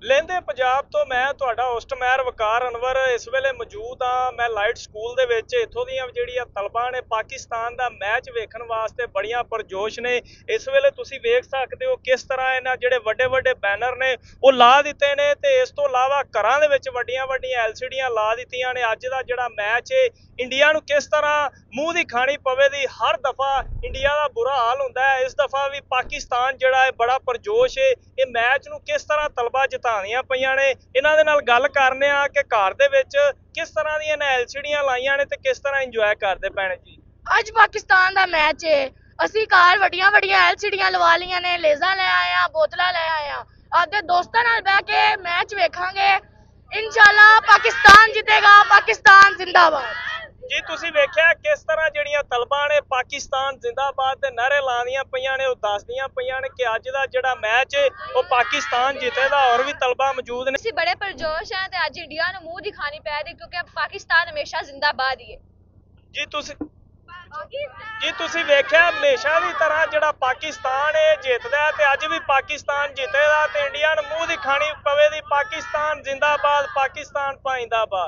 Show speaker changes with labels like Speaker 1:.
Speaker 1: ਲਹਿੰਦੇ ਪੰਜਾਬ ਤੋਂ ਮੈਂ ਤੁਹਾਡਾ ਹੋਸਟ ਮੈਰ ਵਕਾਰ ਅਨਵਰ ਇਸ ਵੇਲੇ ਮੌਜੂਦ ਹਾਂ। ਮੈਂ ਲਾਈਟ ਸਕੂਲ ਦੇ ਵਿੱਚ ਇੱਥੋਂ ਦੀਆਂ ਜਿਹੜੀਆਂ ਤਲਬਾਂ ਨੇ ਪਾਕਿਸਤਾਨ ਦਾ ਮੈਚ ਵੇਖਣ ਵਾਸਤੇ ਬੜੀਆਂ ਪਰਜੋਸ਼ ਨੇ। ਇਸ ਵੇਲੇ ਤੁਸੀਂ ਵੇਖ ਸਕਦੇ ਹੋ ਕਿਸ ਤਰ੍ਹਾਂ ਇਹਨਾਂ ਜਿਹੜੇ ਵੱਡੇ ਵੱਡੇ ਬੈਨਰ ਨੇ ਉਹ ਲਾ ਦਿੱਤੇ ਨੇ ਤੇ ਇਸ ਤੋਂ ਇਲਾਵਾ ਘਰਾਂ ਦੇ ਵਿੱਚ ਵੱਡੀਆਂ ਵੱਡੀਆਂ LCDਆਂ ਲਾ ਦਿੱਤੀਆਂ ਨੇ। ਅੱਜ ਦਾ ਜਿਹੜਾ ਮੈਚ ਹੈ ਇੰਡੀਆ ਨੂੰ ਕਿਸ ਤਰ੍ਹਾਂ ਮੂੰਹ ਦੀ ਖਾਣੀ ਪਵੇ ਦੀ ਹਰ ਦਫਾ ਇੰਡੀਆ ਦਾ ਬੁਰਾ ਹਾਲ ਹੁੰਦਾ ਹੈ। ਇਸ ਦਫਾ ਵੀ ਪਾਕਿਸਤਾਨ ਜਿਹੜਾ ਹੈ ਬੜਾ ਪਰਜੋਸ਼ ਹੈ। ਇਹ ਮੈਚ ਨੂੰ ਕਿਸ ਤਰ੍ਹਾਂ ਤਲਬਾਂ ਜਿਤਾਉਂਦੀਆਂ ਪਈਆਂ ਨੇ ਇਹਨਾਂ ਦੇ ਨਾਲ ਗੱਲ ਕਰਨੇ ਆ ਕਿ ਘਰ ਦੇ ਵਿੱਚ ਕਿਸ ਤਰ੍ਹਾਂ ਦੀਆਂ LCDਆਂ ਲਾਈਆਂ ਨੇ ਤੇ ਕਿਸ ਤਰ੍ਹਾਂ ਇੰਜੋਏ ਕਰਦੇ ਪੈਣੇ ਜੀ।
Speaker 2: ਅੱਜ ਪਾਕਿਸਤਾਨ ਦਾ ਮੈਚ ਹੈ। ਅਸੀਂ ਘਰ ਵੱਡੀਆਂ ਵੱਡੀਆਂ LCDਆਂ ਲਵਾ ਲਈਆਂ ਨੇ, ਲੇਜ਼ਰ ਲੈ ਆਏ ਆ, ਬੋਤਲਾਂ ਲੈ ਆਏ ਆ। ਆਪਦੇ ਦੋਸਤਾਂ ਨਾਲ ਬਹਿ ਕੇ ਮੈਚ ਵੇਖਾਂਗੇ। ਇਨਸ਼ਾਅੱਲਾ ਪਾਕਿਸਤਾਨ ਜਿੱਤੇਗਾ। ਪਾਕਿਸਤਾਨ ਜ਼ਿੰਦਾਬਾਦ।
Speaker 1: ਜੀ ਤੁਸੀਂ ਵੇਖਿਆ ਕਿਸ ਤਰ੍ਹਾਂ ਜਿਹੜੀਆਂ ਤਲਬਾਂ ਨੇ ਪਾਕਿਸਤਾਨ ਜ਼ਿੰਦਾਬਾਦ ਦੇ ਨਾਅਰੇ ਲਾਉਂਦੀਆਂ ਪਈਆਂ ਨੇ। ਉਹ ਦੱਸਦੀਆਂ ਪਈਆਂ ਨੇ ਕਿ ਅੱਜ ਦਾ ਜਿਹੜਾ ਮੈਚ ਹੈ ਉਹ ਪਾਕਿਸਤਾਨ ਜਿੱਤੇਗਾ। ਹੋਰ ਵੀ ਤਲਬਾਂ ਮੌਜੂਦ ਨੇ।
Speaker 3: ਅਸੀਂ ਬੜੇ ਪਰਜੋਸ਼ ਹਾਂ ਤੇ ਅੱਜ ਇੰਡੀਆ ਨੂੰ ਮੂੰਹ ਦਿਖਾਣੀ ਪੈ ਰਹੀ ਕਿਉਂਕਿ ਪਾਕਿਸਤਾਨ ਹਮੇਸ਼ਾ ਜ਼ਿੰਦਾਬਾਦ ਹੀ ਹੈ। ਜੀ ਤੁਸੀਂ ਵੇਖਿਆ ਹਮੇਸ਼ਾ ਦੀ ਤਰ੍ਹਾਂ ਜਿਹੜਾ ਪਾਕਿਸਤਾਨ ਇਹ ਜਿੱਤਦਾ ਤੇ ਅੱਜ ਵੀ ਪਾਕਿਸਤਾਨ ਜਿੱਤੇਗਾ ਤੇ ਇੰਡੀਆ ਨੂੰ ਮੂੰਹ ਦਿਖਾਣੀ ਪਵੇ ਦੀ ਪਾਕਿਸਤਾਨ ਜ਼ਿੰਦਾਬਾਦ, ਪਾਕਿਸਤਾਨ ਭਾਈਂਦਾਬਾਦ।